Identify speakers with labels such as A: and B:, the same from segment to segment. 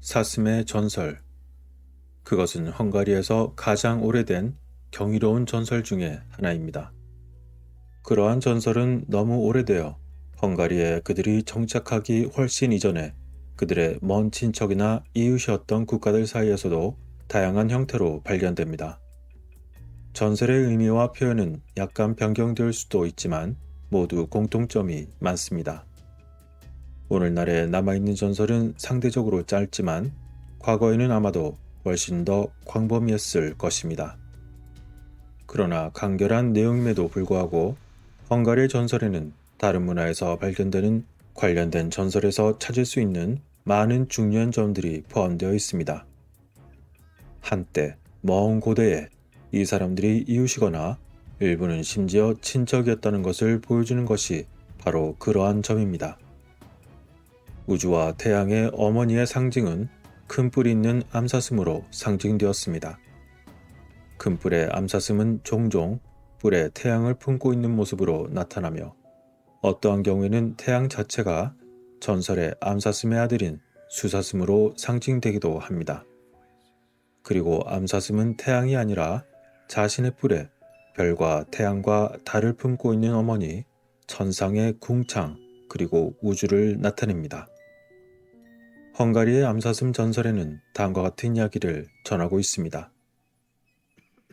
A: 사슴의 전설. 그것은 헝가리에서 가장 오래된 경이로운 전설 중에 하나입니다. 그러한 전설은 너무 오래되어 헝가리에 그들이 정착하기 훨씬 이전에 그들의 먼 친척이나 이웃이었던 국가들 사이에서도 다양한 형태로 발견됩니다. 전설의 의미와 표현은 약간 변경될 수도 있지만 모두 공통점이 많습니다. 오늘날에 남아있는 전설은 상대적으로 짧지만 과거에는 아마도 훨씬 더 광범위했을 것입니다. 그러나 간결한 내용임에도 불구하고 헝가리의 전설에는 다른 문화에서 발견되는 관련된 전설에서 찾을 수 있는 많은 중요한 점들이 포함되어 있습니다. 한때 먼 고대에 이 사람들이 이웃이거나 일부는 심지어 친척이었다는 것을 보여주는 것이 바로 그러한 점입니다. 우주와 태양의 어머니의 상징은 큰 뿔이 있는 암사슴으로 상징되었습니다. 큰 뿔의 암사슴은 종종 뿔에 태양을 품고 있는 모습으로 나타나며 어떠한 경우에는 태양 자체가 전설의 암사슴의 아들인 수사슴으로 상징되기도 합니다. 그리고 암사슴은 태양이 아니라 자신의 뿔에 별과 태양과 달을 품고 있는 어머니 천상의 궁창 그리고 우주를 나타냅니다. 헝가리의 암사슴 전설에는 다음과 같은 이야기를 전하고 있습니다.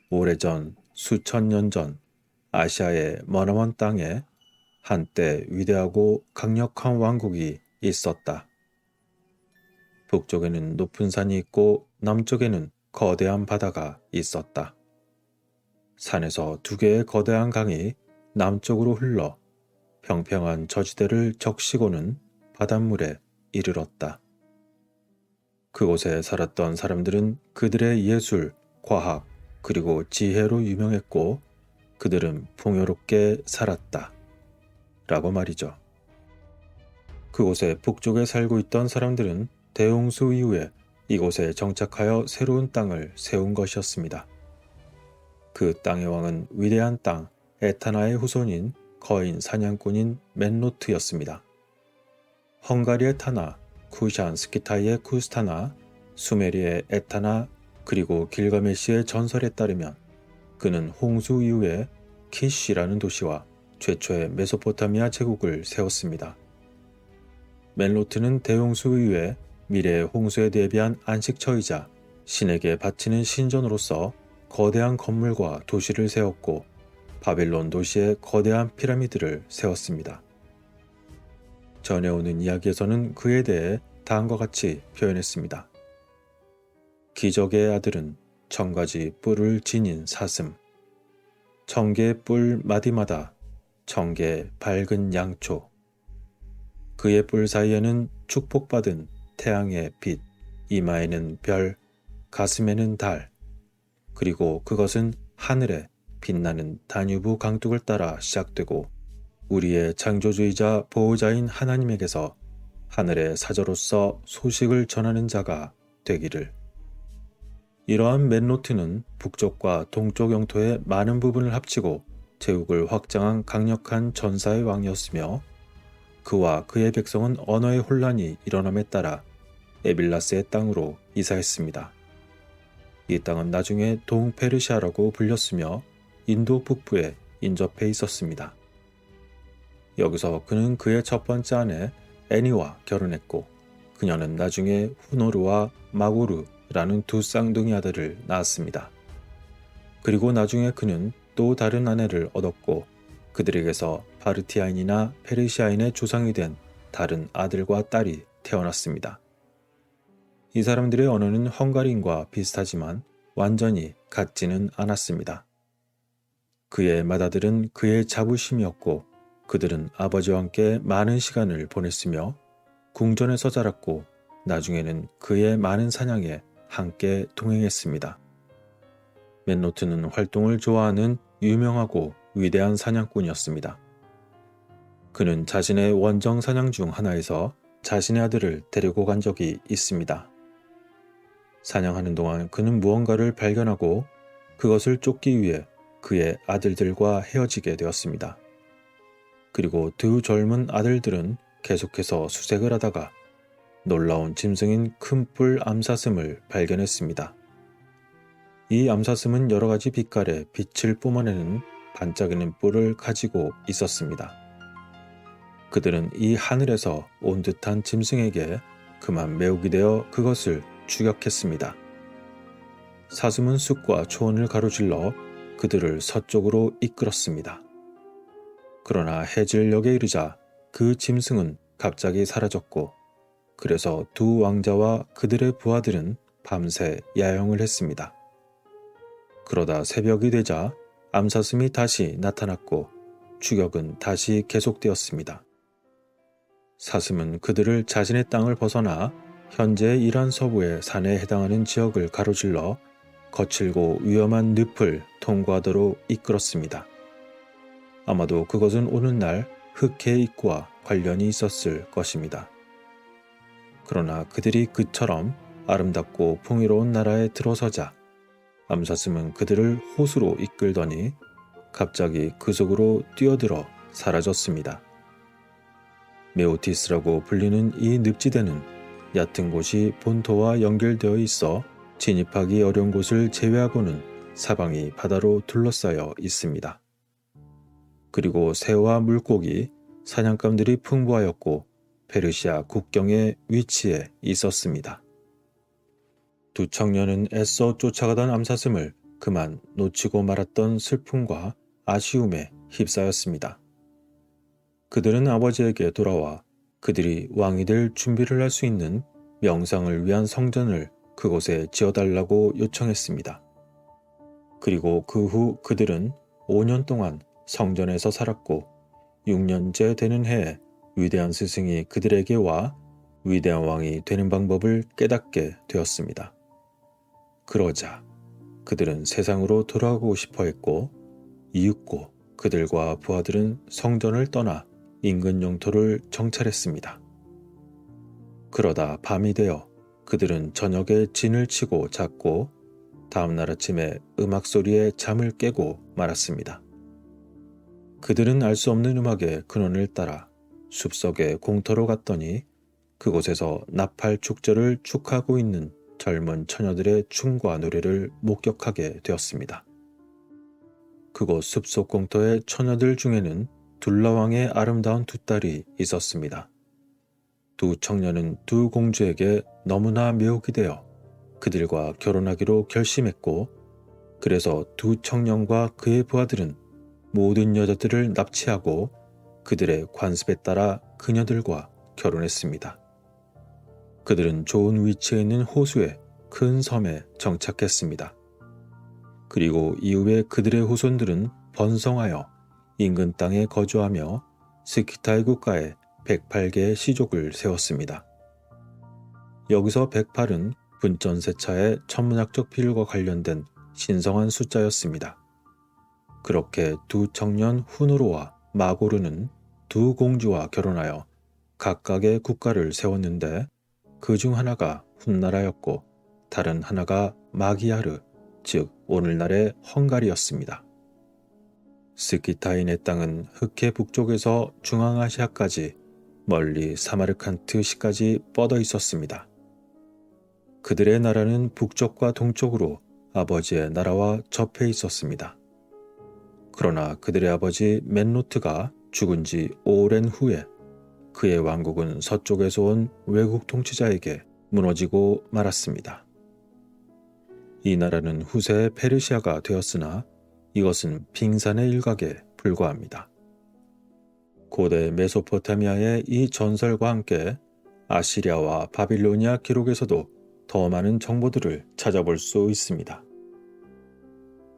A: 오래전 수천 년 전 아시아의 머나먼 땅에 한때 위대하고 강력한 왕국이 있었다. 북쪽에는 높은 산이 있고 남쪽에는 거대한 바다가 있었다. 산에서 두 개의 거대한 강이 남쪽으로 흘러 평평한 저지대를 적시고는 바닷물에 이르렀다. 그곳에 살았던 사람들은 그들의 예술, 과학, 그리고 지혜로 유명했고 그들은 풍요롭게 살았다. 라고 말이죠. 그곳에 북쪽에 살고 있던 사람들은 대홍수 이후에 이곳에 정착하여 새로운 땅을 세운 것이었습니다. 그 땅의 왕은 위대한 땅 에타나의 후손인 거인 사냥꾼인 맨로트였습니다. 헝가리의 타나, 쿠샨 스키타이의 쿠스타나, 수메리의 에타나, 그리고 길가메시의 전설에 따르면 그는 홍수 이후에 키쉬라는 도시와 최초의 메소포타미아 제국을 세웠습니다. 맨로트는 대홍수 이후에 미래의 홍수에 대비한 안식처이자 신에게 바치는 신전으로서 거대한 건물과 도시를 세웠고 바벨론 도시에 거대한 피라미드를 세웠습니다. 전해오는 이야기에서는 그에 대해 다음과 같이 표현했습니다. 기적의 아들은 천가지 뿔을 지닌 사슴, 천개의 뿔 마디마다 천개 밝은 양초, 그의 뿔 사이에는 축복받은 태양의 빛, 이마에는 별, 가슴에는 달, 그리고 그것은 하늘에 빛나는 다뉴브 강둑을 따라 시작되고 우리의 창조주이자 보호자인 하나님에게서 하늘의 사자로서 소식을 전하는 자가 되기를. 이러한 맨로트는 북쪽과 동쪽 영토의 많은 부분을 합치고 제국을 확장한 강력한 전사의 왕이었으며 그와 그의 백성은 언어의 혼란이 일어남에 따라 에빌라스의 땅으로 이사했습니다. 이 땅은 나중에 동페르시아라고 불렸으며 인도 북부에 인접해 있었습니다. 여기서 그는 그의 첫 번째 아내 애니와 결혼했고 그녀는 나중에 후노르와 마고르라는 두 쌍둥이 아들을 낳았습니다. 그리고 나중에 그는 또 다른 아내를 얻었고 그들에게서 파르티아인이나 페르시아인의 조상이 된 다른 아들과 딸이 태어났습니다. 이 사람들의 언어는 헝가리인과 비슷하지만 완전히 같지는 않았습니다. 그의 맏아들은 그의 자부심이었고 그들은 아버지와 함께 많은 시간을 보냈으며 궁전에서 자랐고 나중에는 그의 많은 사냥에 함께 동행했습니다. 맨로트는 활동을 좋아하는 유명하고 위대한 사냥꾼이었습니다. 그는 자신의 원정 사냥 중 하나에서 자신의 아들을 데리고 간 적이 있습니다. 사냥하는 동안 그는 무언가를 발견하고 그것을 쫓기 위해 그의 아들들과 헤어지게 되었습니다. 그리고 두 젊은 아들들은 계속해서 수색을 하다가 놀라운 짐승인 큰뿔 암사슴을 발견했습니다. 이 암사슴은 여러 가지 빛깔의 빛을 뿜어내는 반짝이는 뿔을 가지고 있었습니다. 그들은 이 하늘에서 온 듯한 짐승에게 그만 매혹이 되어 그것을 추격했습니다. 사슴은 숲과 초원을 가로질러 그들을 서쪽으로 이끌었습니다. 그러나 해질녘에 이르자 그 짐승은 갑자기 사라졌고, 그래서 두 왕자와 그들의 부하들은 밤새 야영을 했습니다. 그러다 새벽이 되자 암사슴이 다시 나타났고 추격은 다시 계속되었습니다. 사슴은 그들을 자신의 땅을 벗어나 현재 이란 서부의 산에 해당하는 지역을 가로질러 거칠고 위험한 늪을 통과하도록 이끌었습니다. 아마도 그것은 오늘날 흑해 입구와 관련이 있었을 것입니다. 그러나 그들이 그처럼 아름답고 풍요로운 나라에 들어서자 암사슴은 그들을 호수로 이끌더니 갑자기 그 속으로 뛰어들어 사라졌습니다. 메오티스라고 불리는 이 늪지대는 얕은 곳이 본토와 연결되어 있어 진입하기 어려운 곳을 제외하고는 사방이 바다로 둘러싸여 있습니다. 그리고 새와 물고기, 사냥감들이 풍부하였고 페르시아 국경에 위치해 있었습니다. 두 청년은 애써 쫓아가던 암사슴을 그만 놓치고 말았던 슬픔과 아쉬움에 휩싸였습니다. 그들은 아버지에게 돌아와 그들이 왕이 될 준비를 할 수 있는 명상을 위한 성전을 그곳에 지어달라고 요청했습니다. 그리고 그 후 그들은 5년 동안 성전에서 살았고 6년째 되는 해에 위대한 스승이 그들에게 와 위대한 왕이 되는 방법을 깨닫게 되었습니다. 그러자 그들은 세상으로 돌아가고 싶어 했고 이윽고 그들과 부하들은 성전을 떠나 인근 영토를 정찰했습니다. 그러다 밤이 되어 그들은 저녁에 진을 치고 잤고 다음날 아침에 음악 소리에 잠을 깨고 말았습니다. 그들은 알 수 없는 음악의 근원을 따라 숲속의 공터로 갔더니 그곳에서 나팔 축제를 축하하고 있는 젊은 처녀들의 춤과 노래를 목격하게 되었습니다. 그곳 숲속 공터의 처녀들 중에는 둘라왕의 아름다운 두 딸이 있었습니다. 두 청년은 두 공주에게 너무나 매혹이 되어 그들과 결혼하기로 결심했고, 그래서 두 청년과 그의 부하들은 모든 여자들을 납치하고 그들의 관습에 따라 그녀들과 결혼했습니다. 그들은 좋은 위치에 있는 호수의 큰 섬에 정착했습니다. 그리고 이후에 그들의 후손들은 번성하여 인근 땅에 거주하며 스키타이 국가에 108개의 시족을 세웠습니다. 여기서 108은 분전세차의 천문학적 비율과 관련된 신성한 숫자였습니다. 그렇게 두 청년 후누로와 마고르는 두 공주와 결혼하여 각각의 국가를 세웠는데 그 중 하나가 훗나라였고 다른 하나가 마기야르, 즉 오늘날의 헝가리였습니다. 스키타인의 땅은 흑해 북쪽에서 중앙아시아까지 멀리 사마르칸트시까지 뻗어 있었습니다. 그들의 나라는 북쪽과 동쪽으로 아버지의 나라와 접해 있었습니다. 그러나 그들의 아버지 멘노트가 죽은 지 오랜 후에 그의 왕국은 서쪽에서 온 외국 통치자에게 무너지고 말았습니다. 이 나라는 후세 페르시아가 되었으나 이것은 빙산의 일각에 불과합니다. 고대 메소포타미아의 이 전설과 함께 아시리아와 바빌로니아 기록에서도 더 많은 정보들을 찾아볼 수 있습니다.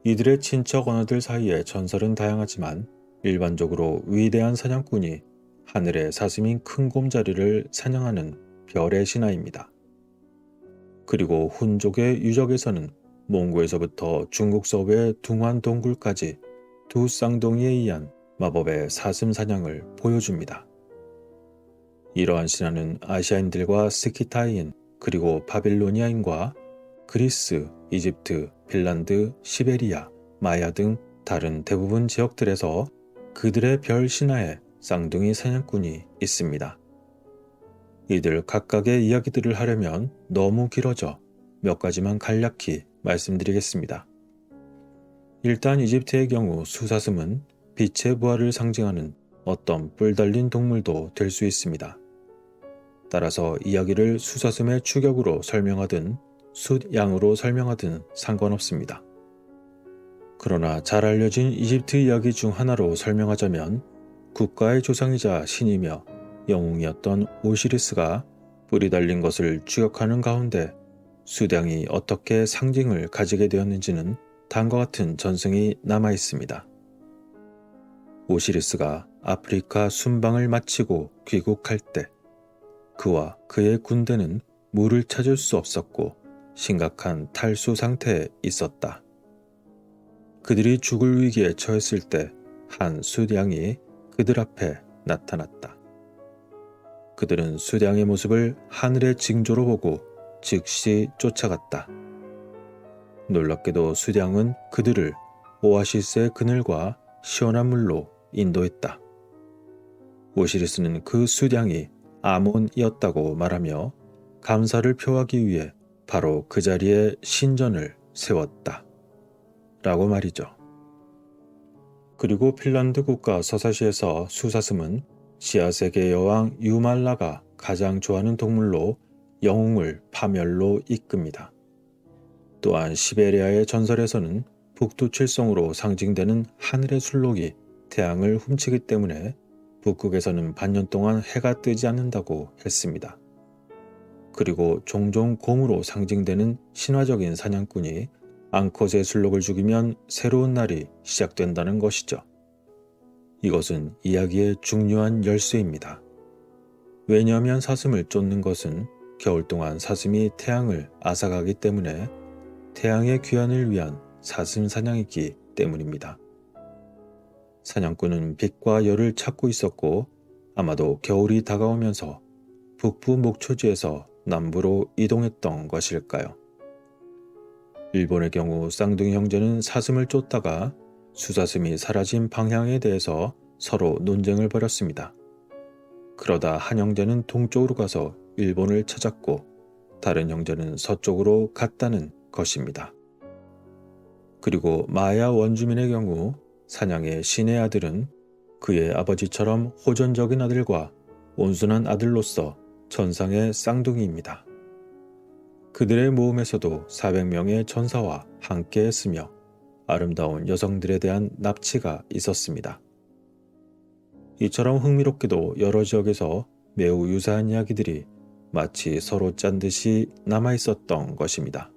A: 이들의 친척 언어들 사이의 전설은 다양하지만 일반적으로 위대한 사냥꾼이 하늘의 사슴인 큰 곰자리를 사냥하는 별의 신화입니다. 그리고 훈족의 유적에서는 몽고에서부터 중국 서부의 둥환 동굴까지 두 쌍둥이에 의한 마법의 사슴 사냥을 보여줍니다. 이러한 신화는 아시아인들과 스키타이인 그리고 바빌로니아인과 그리스, 이집트, 핀란드, 시베리아, 마야 등 다른 대부분 지역들에서 그들의 별 신화에 쌍둥이 사냥꾼이 있습니다. 이들 각각의 이야기들을 하려면 너무 길어져 몇 가지만 간략히 말씀드리겠습니다. 일단 이집트의 경우 수사슴은 빛의 부활을 상징하는 어떤 뿔 달린 동물도 될 수 있습니다. 따라서 이야기를 수사슴의 추격으로 설명하든 숫양으로 설명하든 상관없습니다. 그러나 잘 알려진 이집트 이야기 중 하나로 설명하자면 국가의 조상이자 신이며 영웅이었던 오시리스가 뿔이 달린 것을 추격하는 가운데 숫양이 어떻게 상징을 가지게 되었는지는 다음과 같은 전승이 남아 있습니다. 오시리스가 아프리카 순방을 마치고 귀국할 때 그와 그의 군대는 물을 찾을 수 없었고 심각한 탈수 상태에 있었다. 그들이 죽을 위기에 처했을 때 한 숫양이 그들 앞에 나타났다. 그들은 숫양의 모습을 하늘의 징조로 보고 즉시 쫓아갔다. 놀랍게도 숫양은 그들을 오아시스의 그늘과 시원한 물로 인도했다. 오시리스는 그 숫양이 아몬이었다고 말하며 감사를 표하기 위해 바로 그 자리에 신전을 세웠다. 라고 말이죠. 그리고 핀란드 국가 서사시에서 수사슴은 시아세계 여왕 유말라가 가장 좋아하는 동물로 영웅을 파멸로 이끕니다. 또한 시베리아의 전설에서는 북두칠성으로 상징되는 하늘의 술록이 태양을 훔치기 때문에 북극에서는 반년 동안 해가 뜨지 않는다고 했습니다. 그리고 종종 곰으로 상징되는 신화적인 사냥꾼이 앙컷의 술록을 죽이면 새로운 날이 시작된다는 것이죠. 이것은 이야기의 중요한 열쇠입니다. 왜냐하면 사슴을 쫓는 것은 겨울 동안 사슴이 태양을 앗아가기 때문에 태양의 귀환을 위한 사슴 사냥이기 때문입니다. 사냥꾼은 빛과 열을 찾고 있었고 아마도 겨울이 다가오면서 북부 목초지에서 남부로 이동했던 것일까요? 일본의 경우 쌍둥이 형제는 사슴을 쫓다가 수사슴이 사라진 방향에 대해서 서로 논쟁을 벌였습니다. 그러다 한 형제는 동쪽으로 가서 일본을 찾았고 다른 형제는 서쪽으로 갔다는 것입니다. 그리고 마야 원주민의 경우 사냥의 신의 아들은 그의 아버지처럼 호전적인 아들과 온순한 아들로서 천상의 쌍둥이입니다. 그들의 모험에서도 400명의 전사와 함께 했으며 아름다운 여성들에 대한 납치가 있었습니다. 이처럼 흥미롭게도 여러 지역에서 매우 유사한 이야기들이 마치 서로 짠 듯이 남아 있었던 것입니다.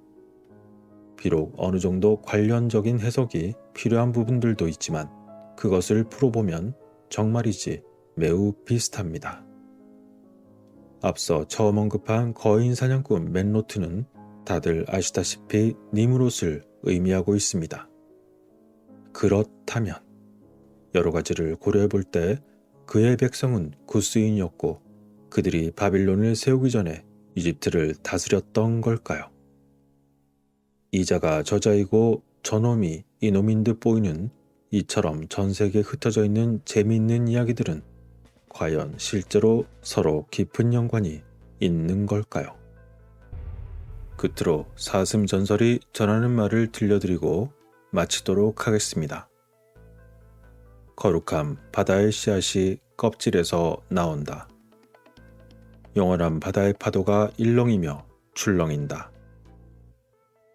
A: 비록 어느 정도 관련적인 해석이 필요한 부분들도 있지만 그것을 풀어보면 정말이지 매우 비슷합니다. 앞서 처음 언급한 거인 사냥꾼 맨로트는 다들 아시다시피 니무롯을 의미하고 있습니다. 그렇다면 여러 가지를 고려해 볼 때 그의 백성은 구스인이었고 그들이 바빌론을 세우기 전에 이집트를 다스렸던 걸까요? 이자가 저자이고 저놈이 이놈인 듯 보이는 이처럼 전 세계에 흩어져 있는 재미있는 이야기들은 과연 실제로 서로 깊은 연관이 있는 걸까요? 끝으로 사슴 전설이 전하는 말을 들려드리고 마치도록 하겠습니다. 거룩함 바다의 씨앗이 껍질에서 나온다. 영원한 바다의 파도가 일렁이며 출렁인다.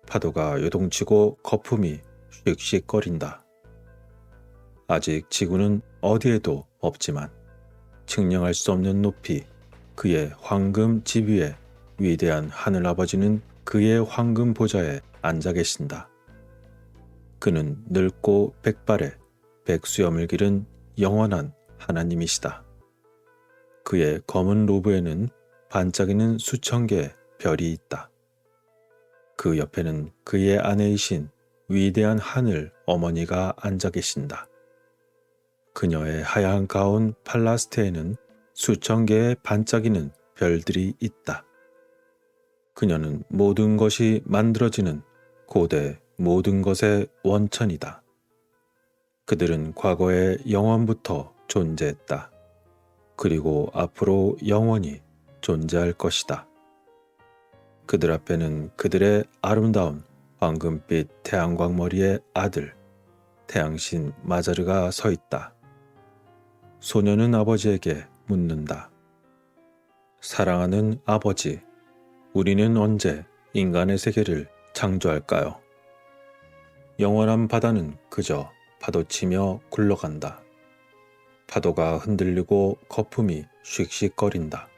A: 파도가 요동치고 거품이 씩씩거린다. 아직 지구는 어디에도 없지만 측량할 수 없는 높이 그의 황금 집 위에 위대한 하늘아버지는 그의 황금 보좌에 앉아 계신다. 그는 늙고 백발에 백수염을 기른 영원한 하나님이시다. 그의 검은 로브에는 반짝이는 수천 개의 별이 있다. 그 옆에는 그의 아내이신 위대한 하늘 어머니가 앉아 계신다. 그녀의 하얀 가운 팔라스테에는 수천 개의 반짝이는 별들이 있다. 그녀는 모든 것이 만들어지는 고대 모든 것의 원천이다. 그들은 과거의 영원부터 존재했다. 그리고 앞으로 영원히 존재할 것이다. 그들 앞에는 그들의 아름다운 황금빛 태양광머리의 아들 태양신 마자르가 서 있다. 소녀는 아버지에게 묻는다. 사랑하는 아버지, 우리는 언제 인간의 세계를 창조할까요? 영원한 바다는 그저 파도치며 굴러간다. 파도가 흔들리고 거품이 씩씩거린다.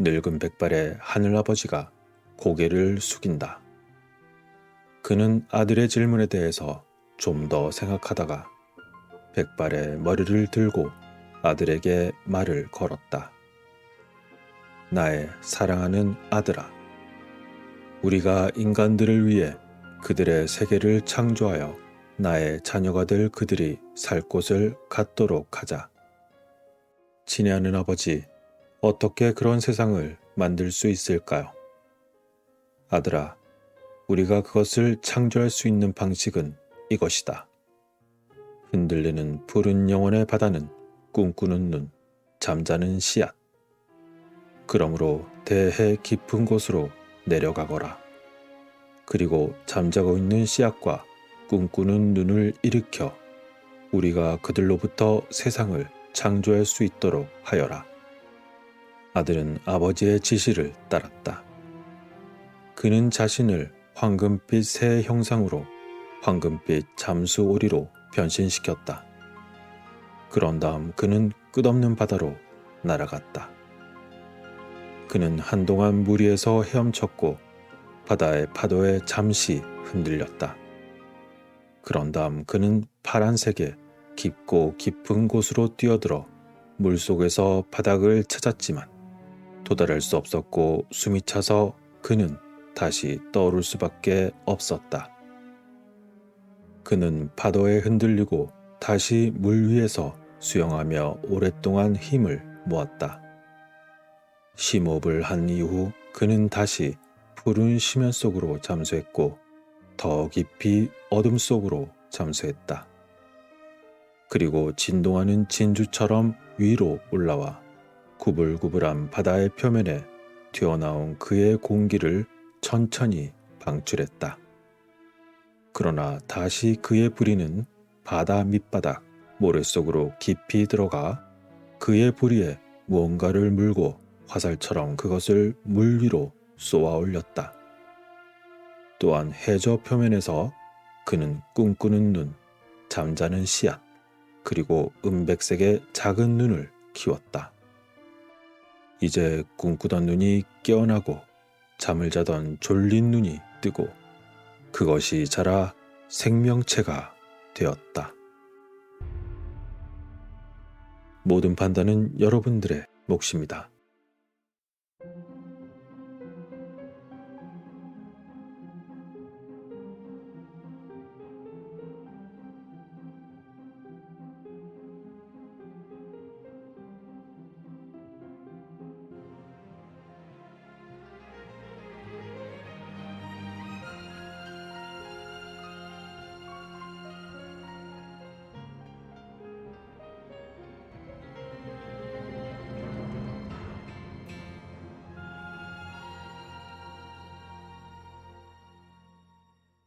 A: 늙은 백발의 하늘아버지가 고개를 숙인다. 그는 아들의 질문에 대해서 좀 더 생각하다가 백발의 머리를 들고 아들에게 말을 걸었다. 나의 사랑하는 아들아, 우리가 인간들을 위해 그들의 세계를 창조하여 나의 자녀가 될 그들이 살 곳을 갖도록 하자. 친애하는 아버지, 어떻게 그런 세상을 만들 수 있을까요? 아들아, 우리가 그것을 창조할 수 있는 방식은 이것이다. 흔들리는 푸른 영혼의 바다는 꿈꾸는 눈, 잠자는 씨앗. 그러므로 대해 깊은 곳으로 내려가거라. 그리고 잠자고 있는 씨앗과 꿈꾸는 눈을 일으켜 우리가 그들로부터 세상을 창조할 수 있도록 하여라. 아들은 아버지의 지시를 따랐다. 그는 자신을 황금빛 새의 형상으로 황금빛 잠수 오리로 변신시켰다. 그런 다음 그는 끝없는 바다로 날아갔다. 그는 한동안 물 위에서 헤엄쳤고 바다의 파도에 잠시 흔들렸다. 그런 다음 그는 파란색의 깊고 깊은 곳으로 뛰어들어 물속에서 바닥을 찾았지만 도달할 수 없었고 숨이 차서 그는 다시 떠오를 수밖에 없었다. 그는 파도에 흔들리고 다시 물 위에서 수영하며 오랫동안 힘을 모았다. 심호흡을 한 이후 그는 다시 푸른 심연 속으로 잠수했고 더 깊이 어둠 속으로 잠수했다. 그리고 진동하는 진주처럼 위로 올라와 구불구불한 바다의 표면에 튀어나온 그의 공기를 천천히 방출했다. 그러나 다시 그의 부리는 바다 밑바닥 모래 속으로 깊이 들어가 그의 부리에 무언가를 물고 화살처럼 그것을 물 위로 쏘아 올렸다. 또한 해저 표면에서 그는 꿈꾸는 눈, 잠자는 씨앗, 그리고 은백색의 작은 눈을 키웠다. 이제 꿈꾸던 눈이 깨어나고 잠을 자던 졸린 눈이 뜨고 그것이 자라 생명체가 되었다. 모든 판단은 여러분들의 몫입니다.